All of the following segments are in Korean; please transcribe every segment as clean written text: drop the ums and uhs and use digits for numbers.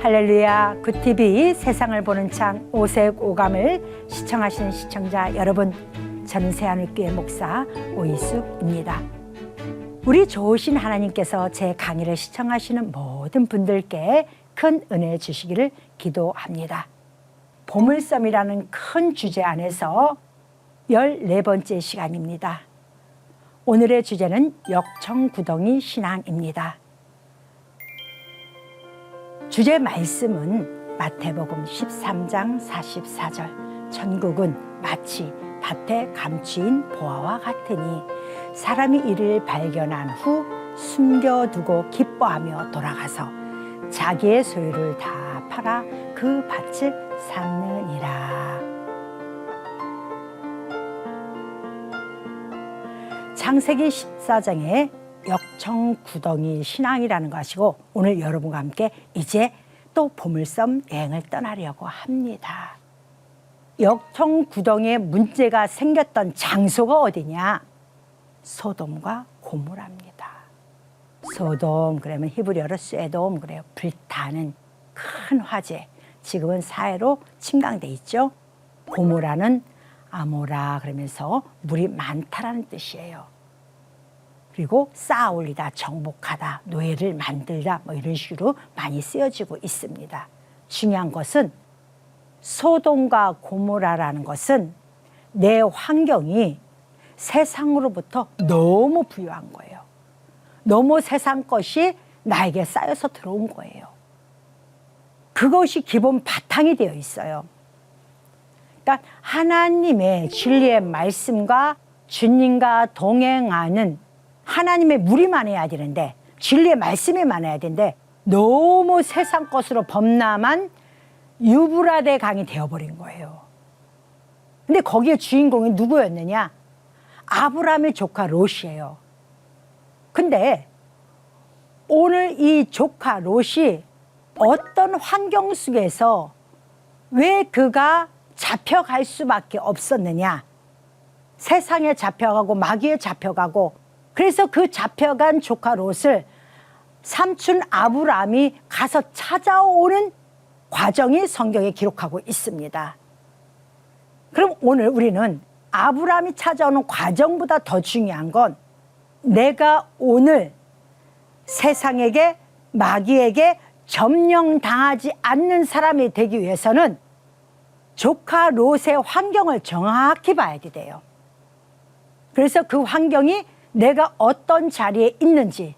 할렐루야, 굿TV 세상을 보는 창 오색 오감을 시청하시는 시청자 여러분, 저는 새하늘교회 목사 오이숙입니다. 우리 좋으신 하나님께서 제 강의를 시청하시는 모든 분들께 큰 은혜 주시기를 기도합니다. 보물섬이라는 큰 주제 안에서 14번째 시간입니다. 오늘의 주제는 역청구덩이 신앙입니다. 주제 말씀은 마태복음 13장 44절. 천국은 마치 밭에 감추인 보화와 같으니 사람이 이를 발견한 후 숨겨두고 기뻐하며 돌아가서 자기의 소유를 다 팔아 그 밭을 샀느니라. 창세기 14장에 역청구덩이 신앙이라는 것이고, 오늘 여러분과 함께 이제 또 보물섬 여행을 떠나려고 합니다. 역청구덩이에 문제가 생겼던 장소가 어디냐? 소돔과 고모라입니다. 소돔 그러면 히브리어로 쇠돔 그래요. 불타는 큰 화재. 지금은 사해로 침강돼 있죠. 고모라는 아모라 그러면서 물이 많다라는 뜻이에요. 그리고 쌓아 올리다, 정복하다, 노예를 만들다 뭐 이런 식으로 많이 쓰여지고 있습니다. 중요한 것은 소돔과 고모라라는 것은 내 환경이 세상으로부터 너무 부유한 거예요. 너무 세상 것이 나에게 쌓여서 들어온 거예요. 그것이 기본 바탕이 되어 있어요. 그러니까 하나님의 진리의 말씀과 주님과 동행하는 하나님의 물이 많아야 되는데, 진리의 말씀이 많아야 되는데 너무 세상 것으로 범람한 유브라데 강이 되어버린 거예요. 근데 거기에 주인공이 누구였느냐? 아브라함의 조카 롯이에요. 근데 오늘 이 조카 롯이 어떤 환경 속에서 왜 그가 잡혀갈 수밖에 없었느냐? 세상에 잡혀가고 마귀에 잡혀가고, 그래서 그 잡혀간 조카 롯을 삼촌 아브라함이 가서 찾아오는 과정이 성경에 기록하고 있습니다. 그럼 오늘 우리는 아브라함이 찾아오는 과정보다 더 중요한 건, 내가 오늘 세상에게 마귀에게 점령당하지 않는 사람이 되기 위해서는 조카 롯의 환경을 정확히 봐야 돼요. 그래서 그 환경이 내가 어떤 자리에 있는지.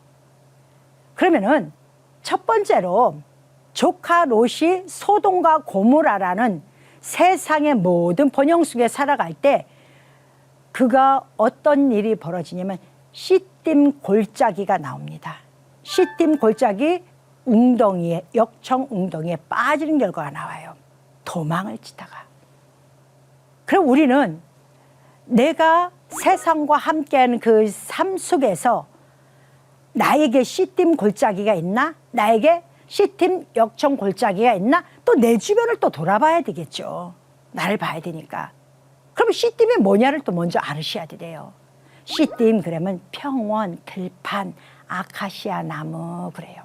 그러면은 첫 번째로 조카 롯이 소돔과 고모라라는 세상의 모든 번영 속에 살아갈 때 그가 어떤 일이 벌어지냐면 시딤 골짜기가 나옵니다. 시딤 골짜기 웅덩이에, 역청 웅덩이에 빠지는 결과가 나와요. 도망을 치다가. 그럼 우리는 내가 세상과 함께하는 그 삶 속에서 나에게 시딤 골짜기가 있나? 나에게 시딤 역청 골짜기가 있나? 또 내 주변을 또 돌아봐야 되겠죠. 나를 봐야 되니까. 그럼 시딤이 뭐냐를 또 먼저 알으셔야 돼요. 시딤 그러면 평원, 들판, 아카시아 나무 그래요.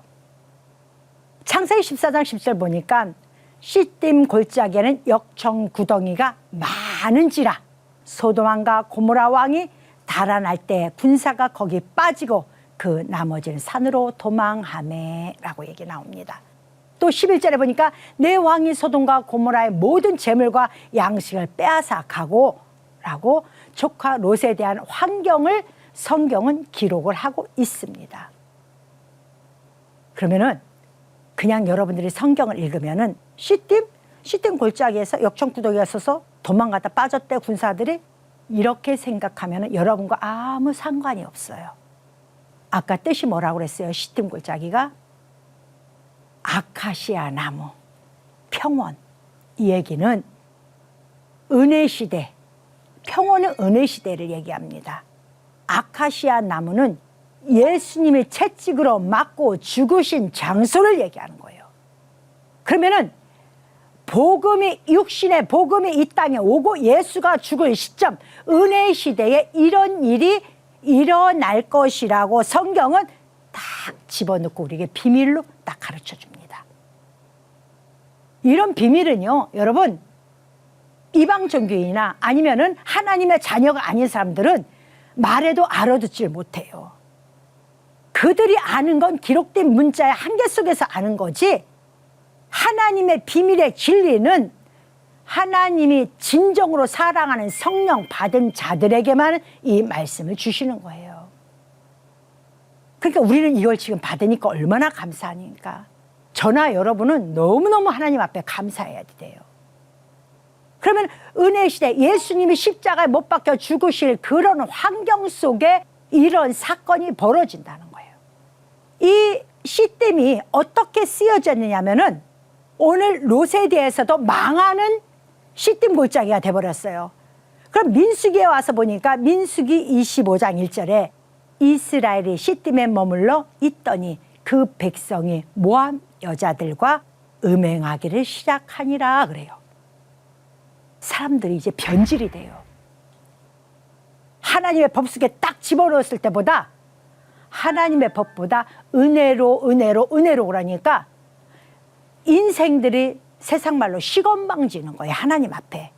창세기 14장 10절 보니까 시딤 골짜기에는 역청 구덩이가 많은지라 소돔왕과 고모라 왕이 달아날 때 군사가 거기 빠지고 그 나머지는 산으로 도망하매 라고 얘기 나옵니다. 또 11절에 보니까 내 왕이 소돔과 고모라의 모든 재물과 양식을 빼앗아 가고 라고 조카 롯에 대한 환경을 성경은 기록을 하고 있습니다. 그러면은 그냥 여러분들이 성경을 읽으면은 시딤 골짜기에서 역청구덩이가 있어서 도망가다 빠졌대 군사들이, 이렇게 생각하면 여러분과 아무 상관이 없어요. 아까 뜻이 뭐라고 그랬어요? 시딤 골짜기가 아카시아 나무, 평원. 이 얘기는 은혜 시대, 평원은 은혜 시대를 얘기합니다. 아카시아 나무는 예수님의 채찍으로 맞고 죽으신 장소를 얘기하는 거예요. 그러면은 복음이, 육신의 복음이 이 땅에 오고 예수가 죽을 시점, 은혜의 시대에 이런 일이 일어날 것이라고 성경은 딱 집어넣고 우리에게 비밀로 딱 가르쳐 줍니다. 이런 비밀은요, 여러분, 이방 종교인이나 아니면은 하나님의 자녀가 아닌 사람들은 말해도 알아듣질 못해요. 그들이 아는 건 기록된 문자의 한계 속에서 아는 거지, 하나님의 비밀의 진리는 하나님이 진정으로 사랑하는 성령 받은 자들에게만 이 말씀을 주시는 거예요. 그러니까 우리는 이걸 지금 받으니까 얼마나 감사하니까 저나 여러분은 너무너무 하나님 앞에 감사해야 돼요. 그러면 은혜 시대 예수님이 십자가에 못 박혀 죽으실 그런 환경 속에 이런 사건이 벌어진다는 거예요. 이 시스템이 어떻게 쓰여졌느냐면은 오늘 로세디에서도 망하는 시스템 골짜기가 돼버렸어요. 그럼 민수기에 와서 보니까 민수기 25장 1절에 이스라엘이 시딤에 머물러 있더니 그 백성이 모압 여자들과 음행하기를 시작하니라 그래요. 사람들이 이제 변질이 돼요. 하나님의 법 속에 딱 집어넣었을 때보다 하나님의 법보다 은혜로 그러니까 인생들이 세상 말로 시건방지는 거예요. 하나님 앞에.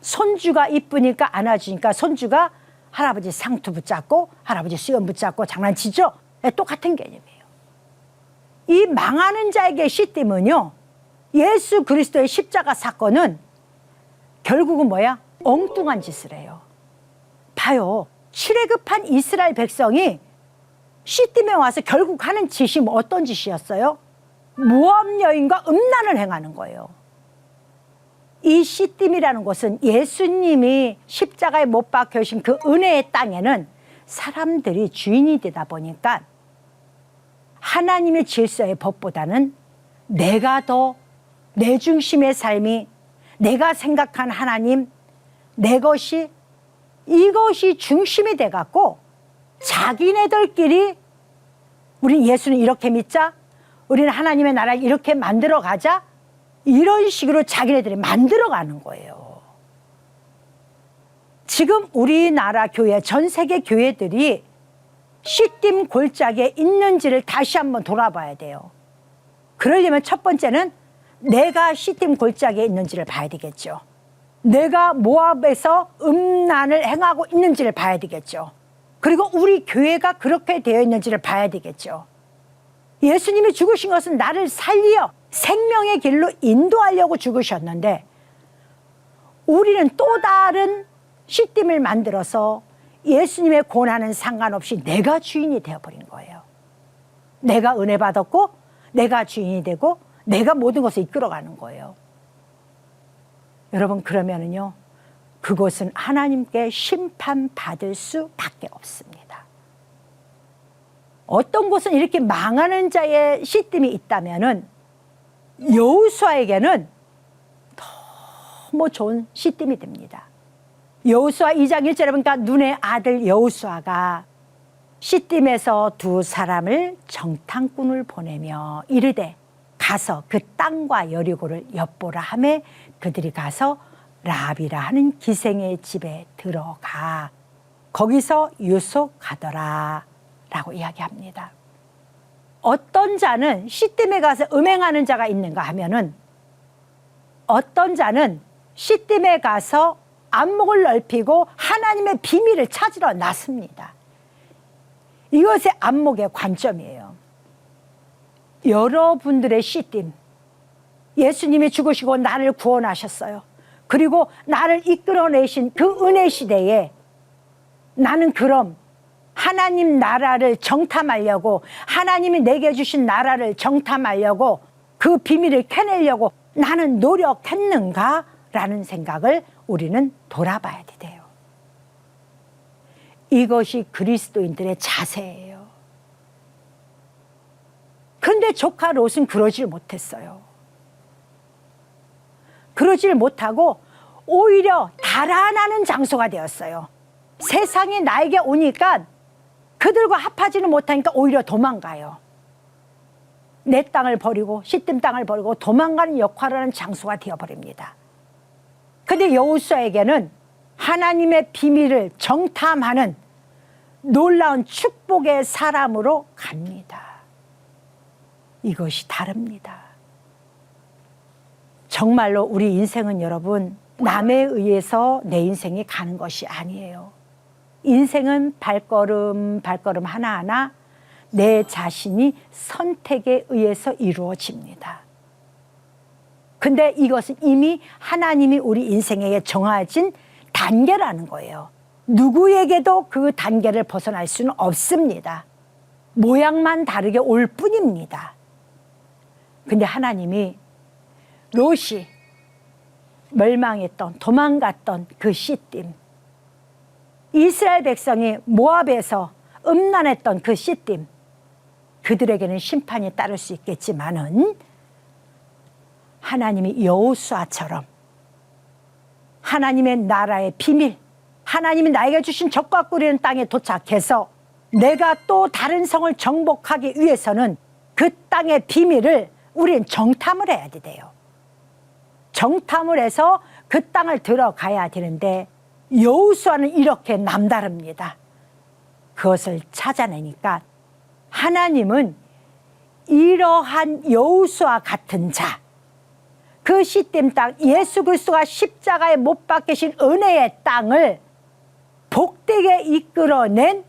손주가 이쁘니까 안아주니까 손주가 할아버지 상투 붙잡고 할아버지 수염 붙잡고 장난치죠? 네, 똑같은 개념이에요. 이 망하는 자에게 시스템은요, 예수 그리스도의 십자가 사건은 결국은 뭐야? 엉뚱한 짓을 해요. 봐요. 출애굽한 이스라엘 백성이 시딤에 와서 결국 하는 짓이 뭐 어떤 짓이었어요? 모압 여인과 음란을 행하는 거예요. 이 시딤이라는 곳은 예수님이 십자가에 못 박혀신 그 은혜의 땅에는 사람들이 주인이 되다 보니까 하나님의 질서의 법보다는 내가 더 내 중심의 삶이, 내가 생각한 하나님, 내 것이, 이것이 중심이 돼갖고 자기네들끼리 우리 예수는 이렇게 믿자, 우리는 하나님의 나라를 이렇게 만들어 가자, 이런 식으로 자기네들이 만들어가는 거예요. 지금 우리나라 교회, 전 세계 교회들이 시딤 골짜기에 있는지를 다시 한번 돌아봐야 돼요. 그러려면 첫 번째는 내가 시딤 골짜기에 있는지를 봐야 되겠죠. 내가 모압에서 음란을 행하고 있는지를 봐야 되겠죠. 그리고 우리 교회가 그렇게 되어 있는지를 봐야 되겠죠. 예수님이 죽으신 것은 나를 살려 생명의 길로 인도하려고 죽으셨는데 우리는 또 다른 시딤을 만들어서 예수님의 고난은 상관없이 내가 주인이 되어버린 거예요. 내가 은혜 받았고 내가 주인이 되고 내가 모든 것을 이끌어가는 거예요. 여러분, 그러면은요, 그곳은 하나님께 심판받을 수밖에 없습니다. 어떤 곳은 이렇게 망하는 자의 시딤이 있다면은 여호수아에게는 너무 좋은 시딤이 됩니다. 여호수아 2장 1절에 보니까 눈의 아들 여호수아가 시딤에서 두 사람을 정탐꾼을 보내며 이르되 가서 그 땅과 여리고를 엿보라 하매 그들이 가서 라합이라 하는 기생의 집에 들어가 거기서 유숙하더라 라고 이야기합니다. 어떤 자는 시딤에 가서 음행하는 자가 있는가 하면은 어떤 자는 시딤에 가서 안목을 넓히고 하나님의 비밀을 찾으러 났습니다. 이것의 안목의 관점이에요. 여러분들의 시딤, 예수님이 죽으시고 나를 구원하셨어요. 그리고 나를 이끌어내신 그 은혜 시대에 나는 그럼 하나님 나라를 정탐하려고, 하나님이 내게 주신 나라를 정탐하려고, 그 비밀을 캐내려고 나는 노력했는가? 라는 생각을 우리는 돌아봐야 돼요. 이것이 그리스도인들의 자세예요. 그런데 조카 롯은 그러질 못했어요. 그러질 못하고 오히려 달아나는 장소가 되었어요. 세상이 나에게 오니까 그들과 합하지는 못하니까 오히려 도망가요. 내 땅을 버리고 시딤 땅을 버리고 도망가는 역할을 하는 장소가 되어버립니다. 근데 여호수아에게는 하나님의 비밀을 정탐하는 놀라운 축복의 사람으로 갑니다. 이것이 다릅니다. 정말로 우리 인생은 여러분 남에 의해서 내 인생이 가는 것이 아니에요. 인생은 발걸음 발걸음 하나하나 내 자신이 선택에 의해서 이루어집니다. 근데 이것은 이미 하나님이 우리 인생에 정해진 단계라는 거예요. 누구에게도 그 단계를 벗어날 수는 없습니다. 모양만 다르게 올 뿐입니다. 근데 하나님이 롯이 멸망했던 도망갔던 그 시딤, 이스라엘 백성이 모압에서 음란했던 그 시딤, 그들에게는 심판이 따를 수 있겠지만은 하나님이 여호수아처럼 하나님의 나라의 비밀, 하나님이 나에게 주신 적과 꿀이는 땅에 도착해서 내가 또 다른 성을 정복하기 위해서는 그 땅의 비밀을 우리는 정탐을 해야 돼요. 정탐을 해서 그 땅을 들어가야 되는데 여호수아는 이렇게 남다릅니다. 그것을 찾아내니까 하나님은 이러한 여호수아 같은 자, 그 시딤 땅, 예수 그리스도가 십자가에 못 박히신 은혜의 땅을 복되게 이끌어낸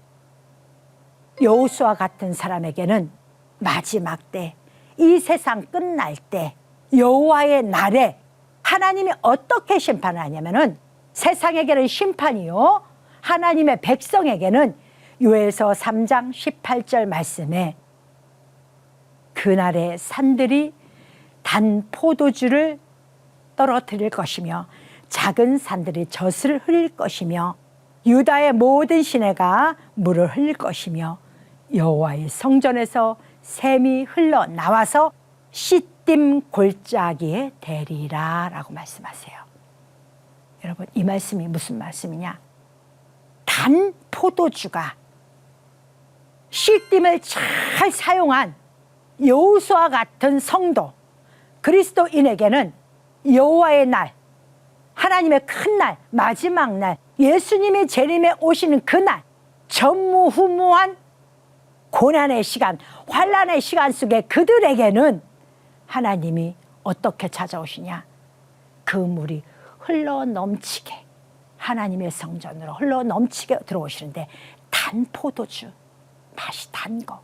여호수아 같은 사람에게는 마지막 때, 이 세상 끝날 때, 여호와의 날에 하나님이 어떻게 심판하냐면은 세상에게는 심판이요, 하나님의 백성에게는 요엘서 3장 18절 말씀에 그날의 산들이 단 포도주를 떨어뜨릴 것이며 작은 산들이 젖을 흘릴 것이며 유다의 모든 시내가 물을 흘릴 것이며 여호와의 성전에서 샘이 흘러나와서 시딤 골짜기에 대리라 라고 말씀하세요. 여러분, 이 말씀이 무슨 말씀이냐? 단 포도주가 시딤을 잘 사용한 여호수아 같은 성도, 그리스도인에게는 여호와의 날, 하나님의 큰 날, 마지막 날, 예수님이 재림에 오시는 그날, 전무후무한 고난의 시간, 환난의 시간 속에 그들에게는 하나님이 어떻게 찾아오시냐? 그 물이 흘러넘치게 하나님의 성전으로 흘러넘치게 들어오시는데 단 포도주, 맛이 단 거,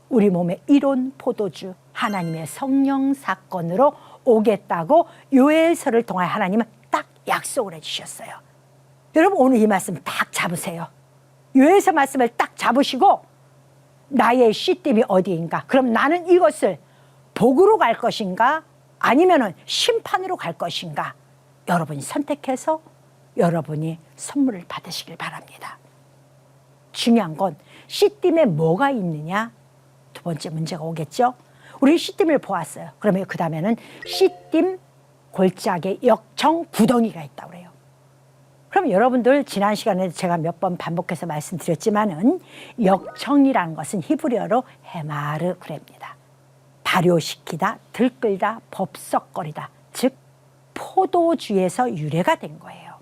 우리 몸에 이론 포도주, 하나님의 성령 사건으로 오겠다고 요엘서를 통해 하나님은 딱 약속을 해주셨어요. 여러분, 오늘 이 말씀 딱 잡으세요. 요엘서 말씀을 딱 잡으시고 나의 시딤이 어디인가? 그럼 나는 이것을 복으로 갈 것인가? 아니면은 심판으로 갈 것인가? 여러분이 선택해서 여러분이 선물을 받으시길 바랍니다. 중요한 건 시딤에 뭐가 있느냐? 두 번째 문제가 오겠죠? 우리 시딤을 보았어요. 그러면 그 다음에는 시딤 골짜기에 역청 구덩이가 있다고 그래요. 그럼 여러분들 지난 시간에 제가 몇 번 반복해서 말씀드렸지만은 역청이라는 것은 히브리어로 헤마르 그랩니다. 발효시키다, 들끓다, 법석거리다. 즉 포도주에서 유래가 된 거예요.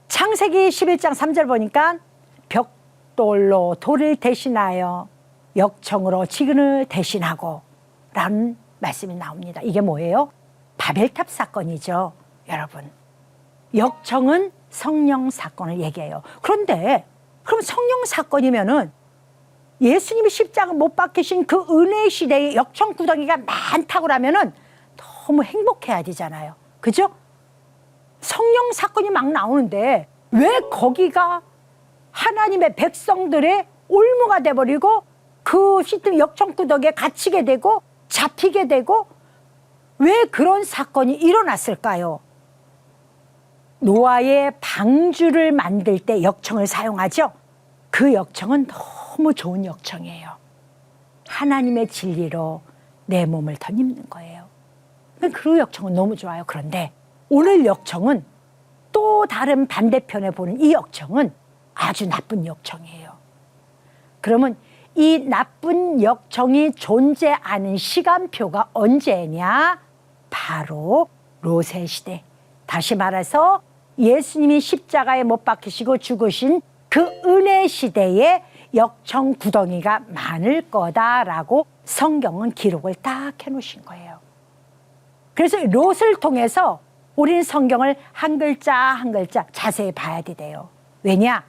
창세기 11장 3절 보니까 벽돌로 돌을 대신하여 역청으로 지근을 대신하고 라는 말씀이 나옵니다. 이게 뭐예요? 바벨탑 사건이죠, 여러분. 역청은 성령 사건을 얘기해요. 그런데 그럼 성령 사건이면은 예수님이 십자가 못 박히신 그 은혜 시대에 역청 구덩이가 많다고 하면은 너무 행복해야 되잖아요. 그죠? 성령 사건이 막 나오는데 왜 거기가 하나님의 백성들의 올무가 돼버리고 그 시딤 역청 구덩이에 갇히게 되고 잡히게 되고 왜 그런 사건이 일어났을까요? 노아의 방주를 만들 때 역청을 사용하죠. 그 역청은 너무 좋은 역청이에요. 하나님의 진리로 내 몸을 덧입는 거예요. 그 역청은 너무 좋아요. 그런데 오늘 역청은 또 다른 반대편에 보는 이 역청은 아주 나쁜 역청이에요. 그러면 이 나쁜 역청이 존재하는 시간표가 언제냐? 바로 롯의 시대. 다시 말해서 예수님이 십자가에 못 박히시고 죽으신 그 은혜 시대에 역청 구덩이가 많을 거다라고 성경은 기록을 딱 해놓으신 거예요. 그래서 롯을 통해서 우리는 성경을 한 글자 한 글자 자세히 봐야 돼요. 왜냐?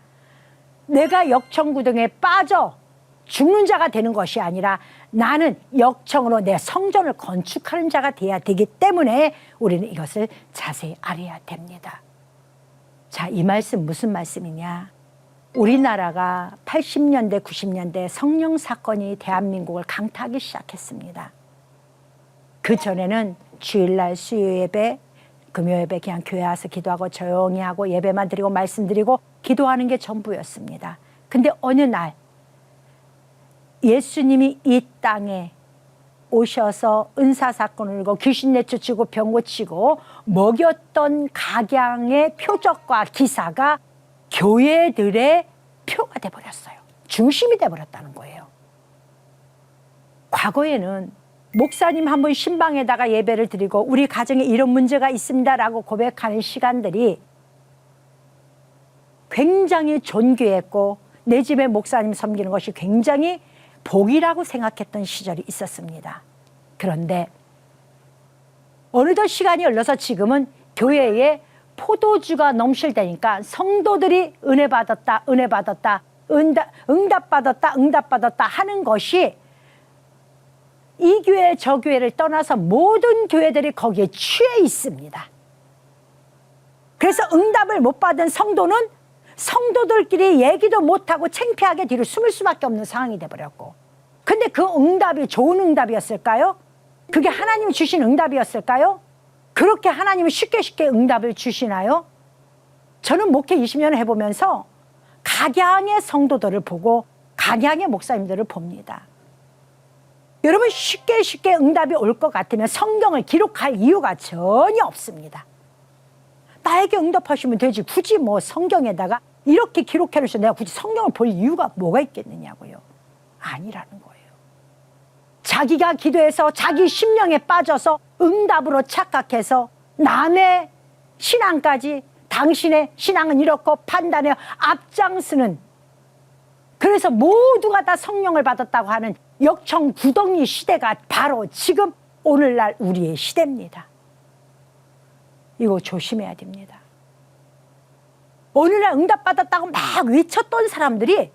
내가 역청구덩이에 빠져 죽는 자가 되는 것이 아니라 나는 역청으로 내 성전을 건축하는 자가 돼야 되기 때문에 우리는 이것을 자세히 알아야 됩니다. 자, 이 말씀 무슨 말씀이냐? 우리나라가 80년대, 90년대 성령 사건이 대한민국을 강타하기 시작했습니다. 그 전에는 주일날 수요 예배, 금요 예배 그냥 교회 와서 기도하고 조용히 하고 예배만 드리고 말씀드리고 기도하는 게 전부였습니다. 근데 어느 날 예수님이 이 땅에 오셔서 은사사건을 일고 귀신 내쫓고 병 고치고 먹였던 각양의 표적과 기사가 교회들의 표가 돼버렸어요. 중심이 돼버렸다는 거예요. 과거에는 목사님 한 분 신방에다가 예배를 드리고 우리 가정에 이런 문제가 있습니다라고 고백하는 시간들이 굉장히 존귀했고 내 집에 목사님 섬기는 것이 굉장히 복이라고 생각했던 시절이 있었습니다. 그런데 어느덧 시간이 흘러서 지금은 교회에 포도주가 넘실대니까 성도들이 은혜 받았다, 은혜 받았다, 응답 받았다, 응답 받았다 하는 것이 이 교회 저 교회를 떠나서 모든 교회들이 거기에 취해 있습니다. 그래서 응답을 못 받은 성도는 성도들끼리 얘기도 못하고 창피하게 뒤로 숨을 수밖에 없는 상황이 돼버렸고, 근데 그 응답이 좋은 응답이었을까요? 그게 하나님이 주신 응답이었을까요? 그렇게 하나님은 쉽게 응답을 주시나요? 저는 목회 20년을 해보면서 각양의 성도들을 보고 각양의 목사님들을 봅니다. 여러분, 쉽게 응답이 올 것 같으면 성경을 기록할 이유가 전혀 없습니다. 나에게 응답하시면 되지 굳이 뭐 성경에다가 이렇게 기록해 놓으셔서 내가 굳이 성경을 볼 이유가 뭐가 있겠느냐고요. 아니라는 거예요. 자기가 기도해서 자기 심령에 빠져서 응답으로 착각해서 남의 신앙까지 당신의 신앙은 이렇고 판단해 앞장서는, 그래서 모두가 다 성령을 받았다고 하는 역청구덩이 시대가 바로 지금 오늘날 우리의 시대입니다. 이거 조심해야 됩니다. 오늘날 응답받았다고 막 외쳤던 사람들이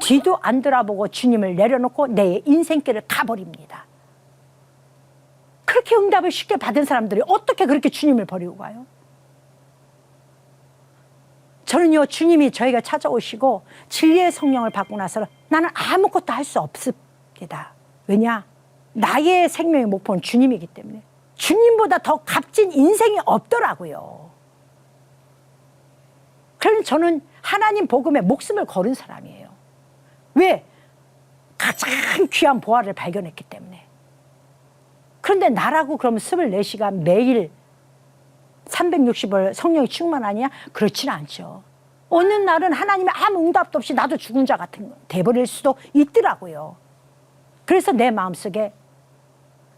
뒤도 안 돌아보고 주님을 내려놓고 내 인생길을 가버립니다. 그렇게 응답을 쉽게 받은 사람들이 어떻게 그렇게 주님을 버리고 가요? 저는요, 주님이 저희가 찾아오시고 진리의 성령을 받고 나서는 나는 아무것도 할 수 없습니다. 왜냐? 나의 생명의 목표는 주님이기 때문에. 주님보다 더 값진 인생이 없더라고요. 그럼 저는 하나님 복음에 목숨을 걸은 사람이에요. 왜? 가장 귀한 보화를 발견했기 때문에. 그런데 나라고 그러면 24시간 매일 360을 성령이 충만하냐? 그렇지는 않죠. 어느 날은 하나님의 아무 응답도 없이 나도 죽은 자 같은 거 돼버릴 수도 있더라고요. 그래서 내 마음속에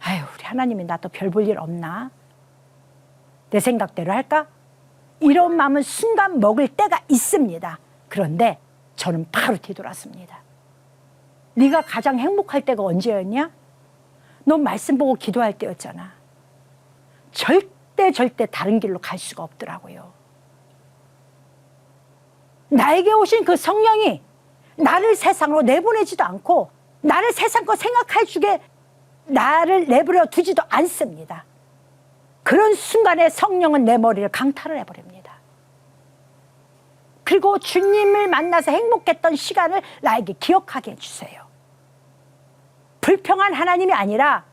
아유, 우리 하나님이 나도 별 볼 일 없나? 내 생각대로 할까? 이런 마음은 순간 먹을 때가 있습니다. 그런데 저는 바로 뒤돌았습니다. 네가 가장 행복할 때가 언제였냐? 너 말씀 보고 기도할 때였잖아. 절대 다른 길로 갈 수가 없더라고요. 나에게 오신 그 성령이 나를 세상으로 내보내지도 않고 나를 세상 거 생각해 주게 나를 내버려 두지도 않습니다. 그런 순간에 성령은 내 머리를 강탈을 해버립니다. 그리고 주님을 만나서 행복했던 시간을 나에게 기억하게 해주세요. 불평한 하나님이 아니라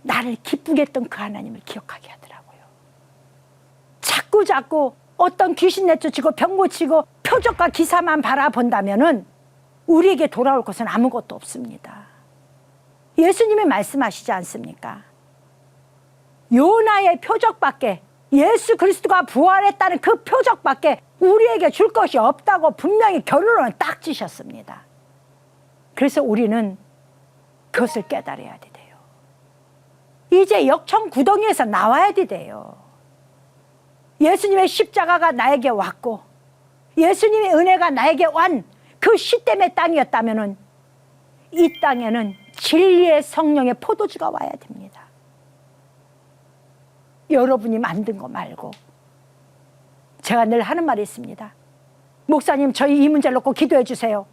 나를 기쁘게 했던 그 하나님을 기억하게 하더라고요. 자꾸 어떤 귀신 내쫓고 병 고치고 표적과 기사만 바라본다면은 우리에게 돌아올 것은 아무것도 없습니다. 예수님이 말씀하시지 않습니까? 요나의 표적밖에, 예수 그리스도가 부활했다는 그 표적밖에 우리에게 줄 것이 없다고 분명히 결론을 딱 지셨습니다. 그래서 우리는 그것을 깨달아야 돼요. 이제 역청구덩이에서 나와야 돼요. 예수님의 십자가가 나에게 왔고 예수님의 은혜가 나에게 완 그 시댐의 땅이었다면 이 땅에는 진리의 성령의 포도주가 와야 됩니다. 여러분이 만든 거 말고. 제가 늘 하는 말이 있습니다. 목사님, 저희 이 문제를 놓고 기도해 주세요.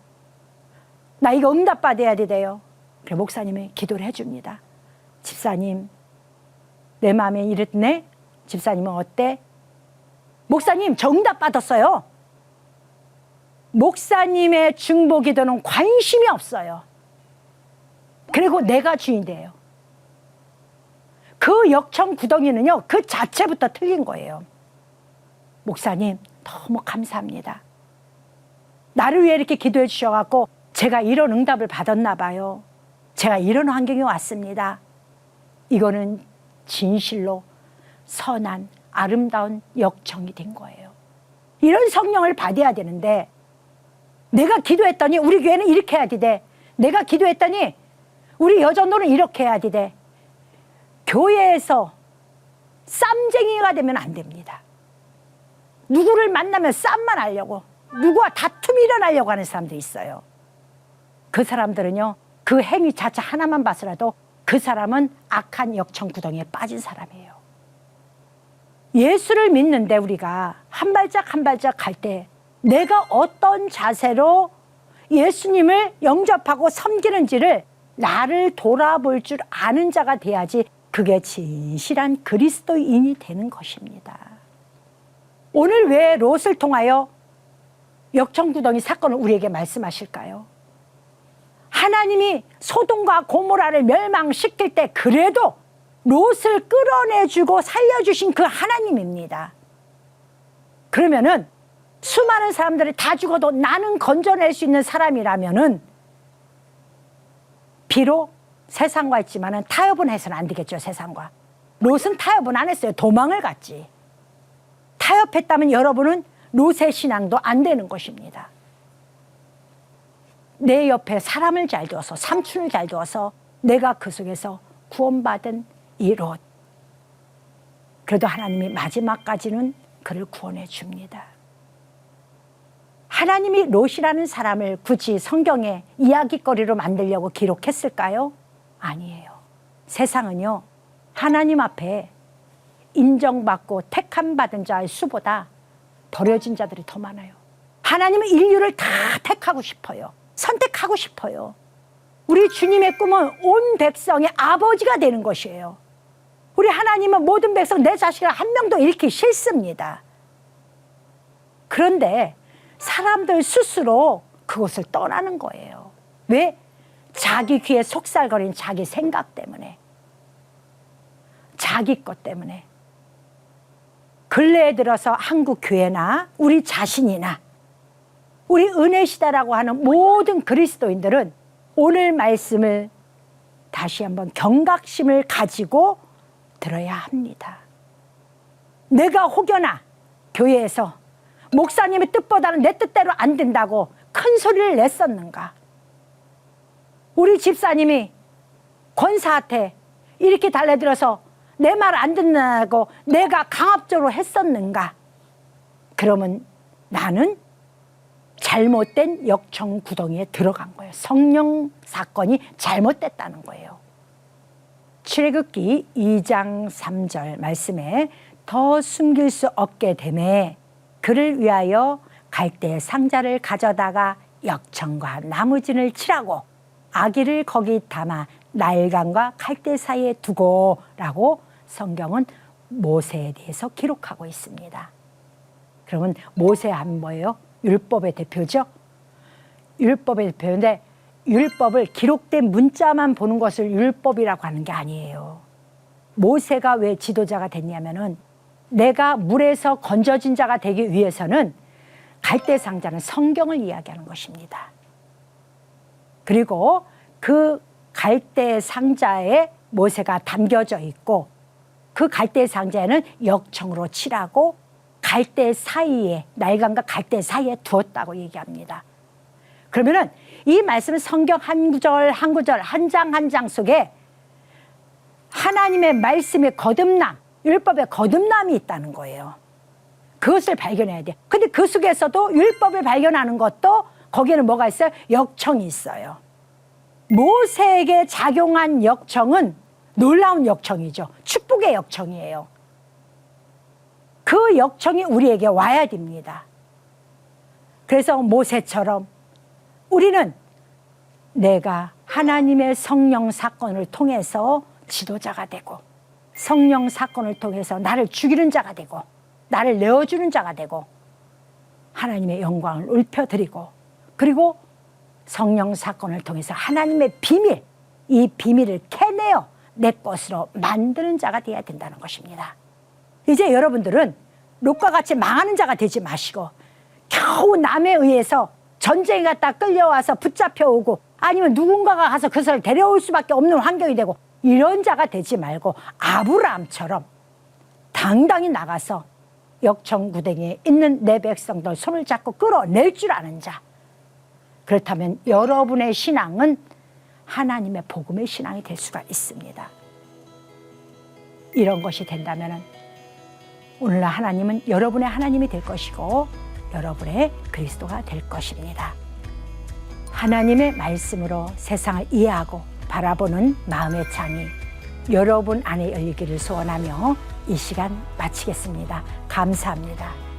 나 이거 응답받아야 돼요. 그래 목사님이 기도를 해줍니다. 집사님, 내 마음에 이랬네? 집사님은 어때? 목사님, 저 응답받았어요. 목사님의 중보 기도는 관심이 없어요. 그리고 내가 주인이에요. 그 역청 구덩이는요, 그 자체부터 틀린 거예요. 목사님, 너무 감사합니다. 나를 위해 이렇게 기도해 주셔갖고 제가 이런 응답을 받았나 봐요. 제가 이런 환경에 왔습니다. 이거는 진실로 선한 아름다운 역청이 된 거예요. 이런 성령을 받아야 되는데, 내가 기도했더니 우리 교회는 이렇게 해야 돼. 내가 기도했더니 우리 여전도는 이렇게 해야 돼. 교회에서 쌈쟁이가 되면 안 됩니다. 누구를 만나면 쌈만 하려고, 누구와 다툼이 일어나려고 하는 사람들이 있어요. 그 사람들은요, 그 행위 자체 하나만 봐서라도 그 사람은 악한 역청 구덩이에 빠진 사람이에요. 예수를 믿는데 우리가 한 발짝 한 발짝 갈 때 내가 어떤 자세로 예수님을 영접하고 섬기는지를 나를 돌아볼 줄 아는 자가 돼야지 그게 진실한 그리스도인이 되는 것입니다. 오늘 왜 롯을 통하여 역청구덩이 사건을 우리에게 말씀하실까요? 하나님이 소돔과 고모라를 멸망시킬 때 그래도 롯을 끌어내주고 살려주신 그 하나님입니다. 그러면은 수많은 사람들이 다 죽어도 나는 건져낼 수 있는 사람이라면은 비록 세상과 있지만은 타협은 해서는 안 되겠죠. 세상과. 롯은 타협은 안 했어요. 도망을 갔지. 타협했다면 여러분은 롯의 신앙도 안 되는 것입니다. 내 옆에 사람을 잘 두어서, 삼촌을 잘 두어서 내가 그 속에서 구원받은 이 롯. 그래도 하나님이 마지막까지는 그를 구원해 줍니다. 하나님이 롯이라는 사람을 굳이 성경에 이야기거리로 만들려고 기록했을까요? 아니에요. 세상은요, 하나님 앞에 인정받고 택함받은 자의 수보다 버려진 자들이 더 많아요. 하나님은 인류를 다 택하고 싶어요. 선택하고 싶어요. 우리 주님의 꿈은 온 백성의 아버지가 되는 것이에요. 우리 하나님은 모든 백성, 내 자식을 한 명도 잃기 싫습니다. 그런데 사람들 스스로 그곳을 떠나는 거예요. 왜? 자기 귀에 속살거린 자기 생각 때문에, 자기 것 때문에. 근래에 들어서 한국 교회나 우리 자신이나 우리 은혜시다라고 하는 모든 그리스도인들은 오늘 말씀을 다시 한번 경각심을 가지고 들어야 합니다. 내가 혹여나 교회에서 목사님의 뜻보다는 내 뜻대로 안 된다고 큰 소리를 냈었는가? 우리 집사님이 권사한테 이렇게 달래들어서 내 말 안 듣는다고 내가 강압적으로 했었는가? 그러면 나는 잘못된 역청 구덩이에 들어간 거예요. 성령 사건이 잘못됐다는 거예요. 출애굽기 2장 3절 말씀에 더 숨길 수 없게 되매 그를 위하여 갈대 상자를 가져다가 역청과 나무진을 칠하고 아기를 거기 담아 나일강과 갈대 사이에 두고라고 성경은 모세에 대해서 기록하고 있습니다. 그러면 모세하면 뭐예요? 율법의 대표죠. 율법의 대표인데 율법을 기록된 문자만 보는 것을 율법이라고 하는 게 아니에요. 모세가 왜 지도자가 됐냐면은 내가 물에서 건져진 자가 되기 위해서는 갈대 상자는 성경을 이야기하는 것입니다. 그리고 그 갈대 상자에 모세가 담겨져 있고 그 갈대 상자에는 역청으로 칠하고 갈대 사이에, 날강과 갈대 사이에 두었다고 얘기합니다. 그러면은 이 말씀은 성경 한 구절 한 구절, 한 장 한 장 속에 하나님의 말씀의 거듭남, 율법의 거듭남이 있다는 거예요. 그것을 발견해야 돼. 근데 그 속에서도 율법을 발견하는 것도 거기에는 뭐가 있어요? 역청이 있어요. 모세에게 작용한 역청은 놀라운 역청이죠. 축복의 역청이에요. 그 역청이 우리에게 와야 됩니다. 그래서 모세처럼 우리는 내가 하나님의 성령 사건을 통해서 지도자가 되고, 성령 사건을 통해서 나를 죽이는 자가 되고, 나를 내어주는 자가 되고, 하나님의 영광을 울펴드리고, 그리고 성령 사건을 통해서 하나님의 비밀, 이 비밀을 캐내어 내 것으로 만드는 자가 되어야 된다는 것입니다. 이제 여러분들은 롯과 같이 망하는 자가 되지 마시고, 겨우 남에 의해서 전쟁에 갔다 끌려와서 붙잡혀 오고, 아니면 누군가가 가서 그것을 데려올 수밖에 없는 환경이 되고, 이런 자가 되지 말고 아브라함처럼 당당히 나가서 역청구덩이에 있는 내 백성들 손을 잡고 끌어낼 줄 아는 자. 그렇다면 여러분의 신앙은 하나님의 복음의 신앙이 될 수가 있습니다. 이런 것이 된다면 오늘날 하나님은 여러분의 하나님이 될 것이고 여러분의 그리스도가 될 것입니다. 하나님의 말씀으로 세상을 이해하고 바라보는 마음의 창이 여러분 안에 열리기를 소원하며 이 시간 마치겠습니다. 감사합니다.